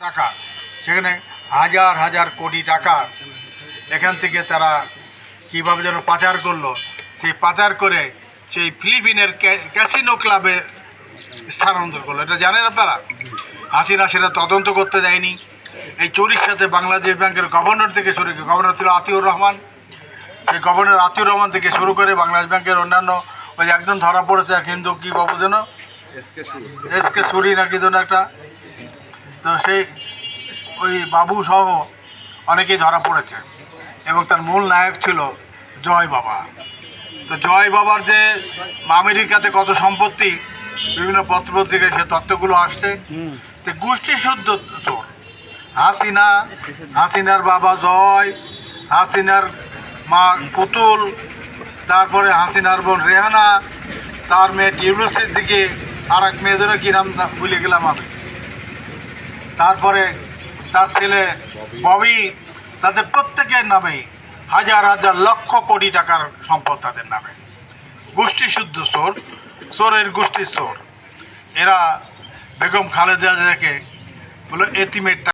টাকা, সেখানে হাজার হাজার কোটি টাকা এখান থেকে তারা কীভাবে যেন পাচার করলো। সেই পাচার করে সেই ফিলিপিনের ক্যাসিনো ক্লাবে স্থানান্তর করলো। এটা জানেন আপনারা? হাসিনা সেটা তদন্ত করতে দেয়নি। এই চুরির সাথে বাংলাদেশ ব্যাংকের গভর্নর থেকে শুরু করে, গভর্নর ছিল আতিউর রহমান, সেই গভর্নর আতিউর রহমান থেকে শুরু করে বাংলাদেশ ব্যাংকের অন্যান্য ওই একজন ধরা পড়েছে কিন্তু কী বাবু যেন এসকে সুরি নাকি যেন একটা, তো সেই ওই বাবু সহ অনেকেই ধরা পড়েছে এবং তার মূল নায়ক ছিল জয় বাবা। তো জয় বাবার যে আমেরিকাতে কত সম্পত্তি বিভিন্ন পত্রপত্রিকায় সে তথ্যগুলো আসছে, যে গোষ্ঠী শুদ্ধ চোর। হাসিনার বাবা জয়, হাসিনার মা পুতুল, তারপরে হাসিনার বোন রেহানা, তার মেয়ে টিউলিসের দিকে আর এক মেয়েদেরও কী নাম ভুলে গেলাম আমি, তারপরে তার ছেলে ববি, তাদের প্রত্যেকের নামেই হাজার হাজার লক্ষ কোটি টাকার সম্পদ তাদের নামে। গোষ্ঠী শুদ্ধ চোর, চোরের গোষ্ঠীর চোর এরা। বেগম খালেদা জিয়াকে বলো এতিমের